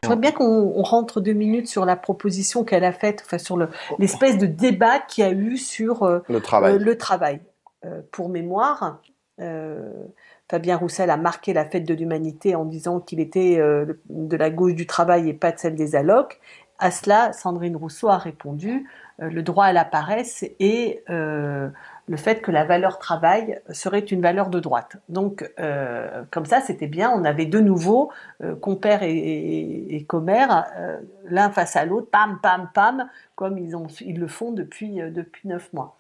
Je voudrais bien qu'on rentre 2 minutes sur la proposition qu'elle a faite, enfin sur l'espèce de débat qu'il y a eu sur Le travail. le travail. Pour mémoire, euh, Fabien Roussel a marqué la fête de l'humanité en disant qu'il était de la gauche du travail et pas de celle des allocs. À cela, Sandrine Rousseau a répondu le droit à la paresse et le fait que la valeur travail serait une valeur de droite. Donc, comme ça, c'était bien. On avait de nouveau compère et commère, l'un face à l'autre, pam, pam, pam, comme ils le font depuis 9 mois.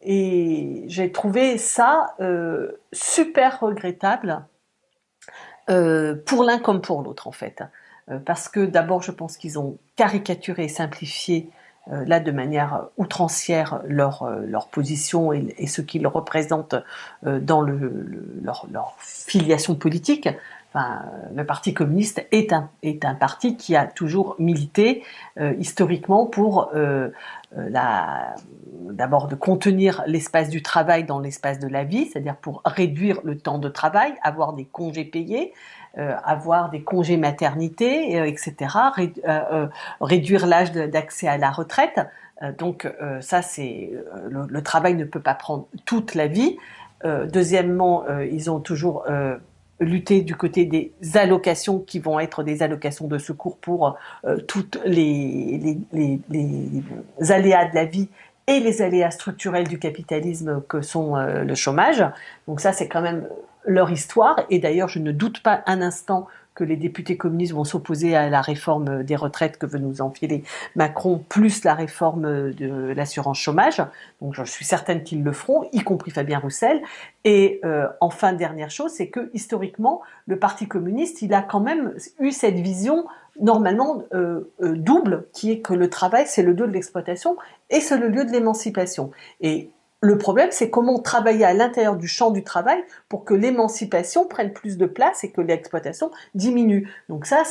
Et j'ai trouvé ça super regrettable pour l'un comme pour l'autre en fait. Parce que d'abord je pense qu'ils ont caricaturé et simplifié là de manière outrancière leur position et ce qu'ils représentent dans leur filiation politique. Enfin, le Parti communiste est un parti qui a toujours milité historiquement pour d'abord de contenir l'espace du travail dans l'espace de la vie, c'est-à-dire pour réduire le temps de travail, avoir des congés payés, avoir des congés maternité, etc., réduire l'âge d'accès à la retraite. Donc ça, le travail ne peut pas prendre toute la vie. Deuxièmement, ils ont toujours lutter du côté des allocations qui vont être des allocations de secours pour toutes les aléas de la vie et les aléas structurels du capitalisme que sont le chômage. Donc ça, c'est quand même leur histoire. Et d'ailleurs, je ne doute pas un instant que les députés communistes vont s'opposer à la réforme des retraites que veut nous enfiler Macron, plus la réforme de l'assurance chômage. Donc je suis certaine qu'ils le feront, y compris Fabien Roussel. Et enfin, dernière chose, c'est que historiquement, le Parti communiste, il a quand même eu cette vision normalement double, qui est que le travail, c'est le lieu de l'exploitation et c'est le lieu de l'émancipation. Et le problème, c'est comment travailler à l'intérieur du champ du travail pour que l'émancipation prenne plus de place et que l'exploitation diminue. Donc ça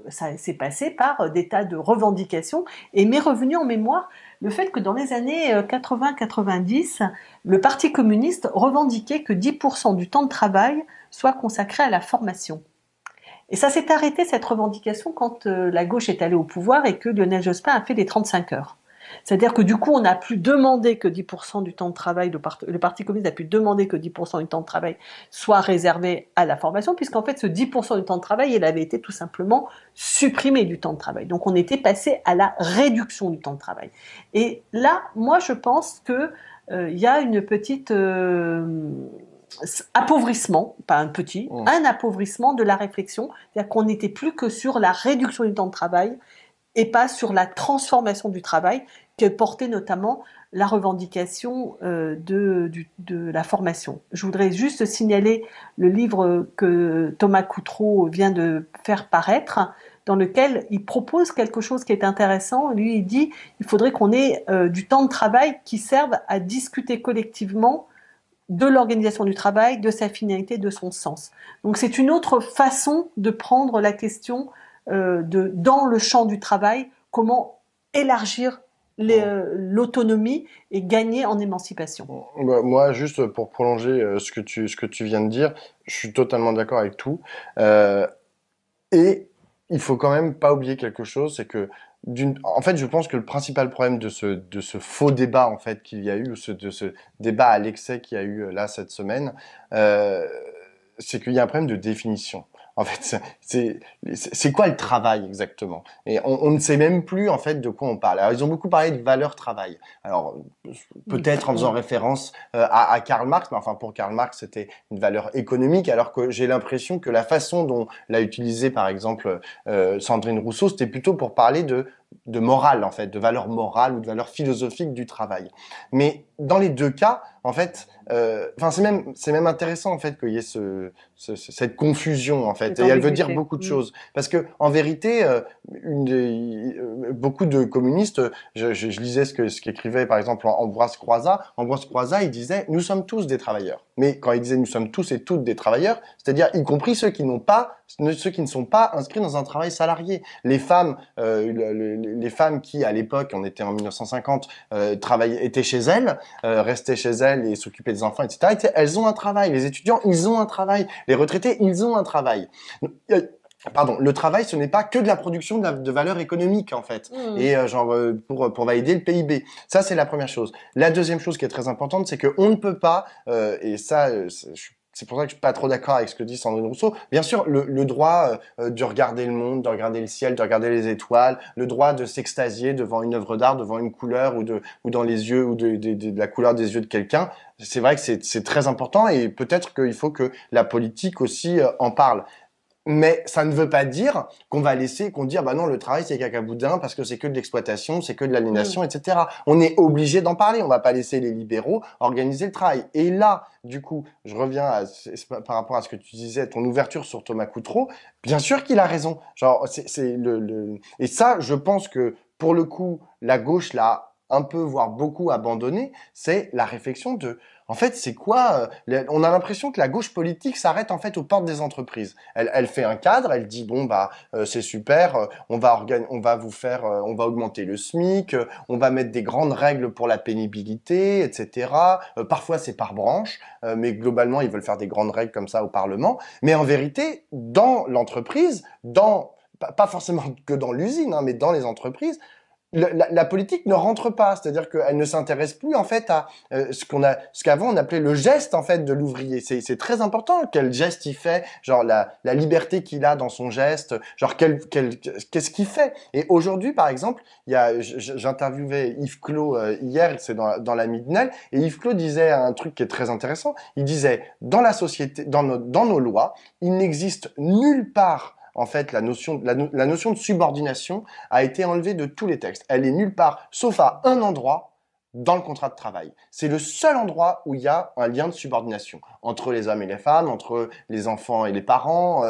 s'est passé par des tas de revendications et m'est revenu en mémoire le fait que dans les années 80-90, le Parti communiste revendiquait que 10% du temps de travail soit consacré à la formation. Et ça s'est arrêté, cette revendication, quand la gauche est allée au pouvoir et que Lionel Jospin a fait les 35 heures. C'est-à-dire que du coup, on n'a plus demandé que 10% du temps de travail, le Parti communiste n'a plus demandé que 10% du temps de travail soit réservé à la formation, puisqu'en fait, ce 10% du temps de travail, il avait été tout simplement supprimé du temps de travail. Donc, on était passé à la réduction du temps de travail. Et là, moi, je pense que y a une petite appauvrissement, pas un petit, un appauvrissement de la réflexion, c'est-à-dire qu'on n'était plus que sur la réduction du temps de travail et pas sur la transformation du travail que portait notamment la revendication de la formation. Je voudrais juste signaler le livre que Thomas Coutreau vient de faire paraître, dans lequel il propose quelque chose qui est intéressant. Lui, il dit il faudrait qu'on ait du temps de travail qui serve à discuter collectivement de l'organisation du travail, de sa finalité, de son sens. Donc c'est une autre façon de prendre la question dans le champ du travail, comment élargir l'autonomie et gagner en émancipation. Bah, moi, juste pour prolonger ce que tu viens de dire, je suis totalement d'accord avec tout. Euh, et il faut quand même pas oublier quelque chose, c'est que en fait, je pense que le principal problème de ce faux débat en fait qu'il y a eu, de ce débat à l'excès qu'il y a eu là cette semaine, euh, c'est qu'il y a un problème de définition. En fait, c'est quoi le travail exactement? Et on ne sait même plus en fait de quoi on parle. Alors ils ont beaucoup parlé de valeur travail. Alors peut-être en faisant référence à Karl Marx, mais enfin pour Karl Marx c'était une valeur économique, alors que j'ai l'impression que la façon dont l'a utilisé par exemple Sandrine Rousseau, c'était plutôt pour parler de morale en fait, de valeur morale ou de valeur philosophique du travail. Mais dans les deux cas, en fait, enfin c'est même intéressant en fait qu'il y ait cette confusion en fait, Cette et elle veut dire ambiguïté. beaucoup de choses. Parce que en vérité, beaucoup de communistes, je lisais ce qu'écrivait par exemple Ambroise Croizat. Ambroise Croizat, il disait nous sommes tous des travailleurs. Mais quand il disait nous sommes tous et toutes des travailleurs, c'est-à-dire y compris ceux qui ne sont pas inscrits dans un travail salarié. Les femmes, les femmes qui à l'époque, on était en 1950, étaient chez elles, restaient chez elles et s'occupaient des enfants, etc. Elles ont un travail. Les étudiants, ils ont un travail. Les retraités, ils ont un travail. Pardon, le travail, ce n'est pas que de la production de valeur économique, en fait. Mmh. Et pour valider le PIB. Ça, c'est la première chose. La deuxième chose qui est très importante, c'est qu'on ne peut pas, et ça, c'est pour ça que je suis pas trop d'accord avec ce que dit Sandrine Rousseau. Bien sûr, le droit de regarder le monde, de regarder le ciel, de regarder les étoiles, le droit de s'extasier devant une œuvre d'art, devant une couleur ou dans les yeux ou de la couleur des yeux de quelqu'un. C'est vrai que c'est très important et peut-être qu'il faut que la politique aussi en parle. Mais ça ne veut pas dire qu'on va laisser, qu'on dit, ah bah non, le travail c'est cacaboudin parce que c'est que de l'exploitation, c'est que de Mmh. l'aliénation, etc. On est obligé d'en parler. On va pas laisser les libéraux organiser le travail. Et là, du coup, je reviens par rapport à ce que tu disais, ton ouverture sur Thomas Coutreau. Bien sûr qu'il a raison. Genre, et ça, je pense que pour le coup, la gauche l'a un peu, voire beaucoup abandonné. C'est la réflexion de, en fait, c'est quoi on a l'impression que la gauche politique s'arrête en fait aux portes des entreprises. Elle fait un cadre, elle dit bon bah c'est super, on va vous faire, on va augmenter le SMIC, on va mettre des grandes règles pour la pénibilité, etc. Parfois c'est par branche, mais globalement ils veulent faire des grandes règles comme ça au Parlement. Mais en vérité, dans l'entreprise, pas forcément que dans l'usine, hein, mais dans les entreprises, la politique ne rentre pas, c'est-à-dire qu'elle ne s'intéresse plus en fait à ce qu'avant on appelait le geste en fait de l'ouvrier. C'est très important quel geste il fait, genre la liberté qu'il a dans son geste, genre qu'est-ce qu'il fait. Et aujourd'hui par exemple, j'interviewais Yves Clos hier, c'est dans la Midnell, et Yves Clos disait un truc qui est très intéressant. Il disait dans la société, dans nos lois, il n'existe nulle part en fait, la notion de subordination a été enlevée de tous les textes. Elle est nulle part, sauf à un endroit dans le contrat de travail. C'est le seul endroit où il y a un lien de subordination entre les hommes et les femmes, entre les enfants et les parents.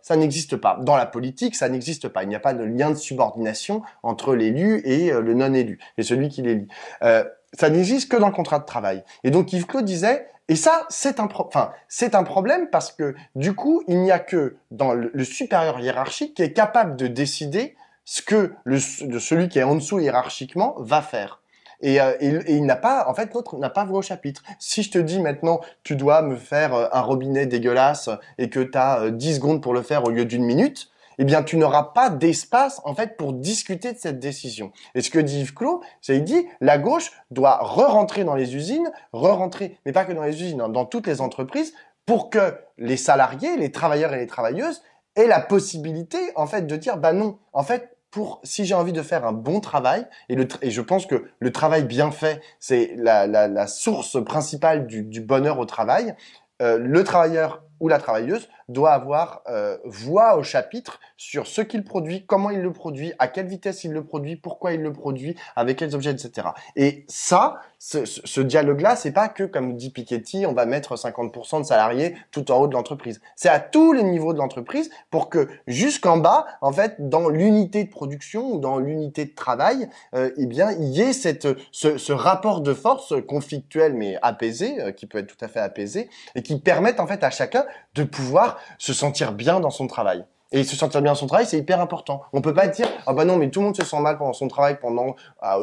Ça n'existe pas. Dans la politique, ça n'existe pas. Il n'y a pas de lien de subordination entre l'élu et le non-élu, et celui qui l'élit. Ça n'existe que dans le contrat de travail. Et donc Yves Clos disait, et ça, c'est un problème parce que du coup, il n'y a que dans le supérieur hiérarchique qui est capable de décider ce que celui qui est en dessous hiérarchiquement va faire. Et il n'a pas, en fait, l'autre n'a pas voix au chapitre. Si je te dis maintenant, tu dois me faire un robinet dégueulasse et que tu as 10 secondes pour le faire au lieu d'une minute, eh bien, tu n'auras pas d'espace, en fait, pour discuter de cette décision. Et ce que dit Yves Clos, c'est il dit, la gauche doit re-rentrer dans les usines, re-rentrer, mais pas que dans les usines, hein, dans toutes les entreprises, pour que les salariés, les travailleurs et les travailleuses aient la possibilité, en fait, de dire, bah non, en fait, si j'ai envie de faire un bon travail, et je pense que le travail bien fait, c'est la source principale du bonheur au travail, le travailleur ou la travailleuse doit avoir voix au chapitre sur ce qu'il produit, comment il le produit, à quelle vitesse il le produit, pourquoi il le produit, avec quels objets, etc. Et ça, ce dialogue-là, c'est pas que, comme dit Piketty, on va mettre 50% de salariés tout en haut de l'entreprise. C'est à tous les niveaux de l'entreprise pour que jusqu'en bas, en fait, dans l'unité de production ou dans l'unité de travail, eh bien, il y ait ce rapport de force conflictuel mais apaisé, qui peut être tout à fait apaisé, et qui permettent en fait à chacun de pouvoir se sentir bien dans son travail. Et se sentir bien dans son travail, c'est hyper important. On peut pas dire, ah bah non, mais tout le monde se sent mal pendant son travail pendant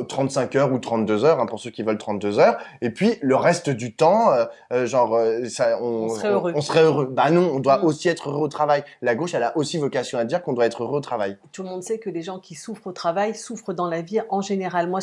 35 heures ou 32 heures, hein, pour ceux qui veulent 32 heures. Et puis, le reste du temps, On serait heureux. on serait heureux. Bah non, on doit Mmh. aussi être heureux au travail. La gauche, elle a aussi vocation à dire qu'on doit être heureux au travail. Tout le monde sait que les gens qui souffrent au travail souffrent dans la vie en général. Moi,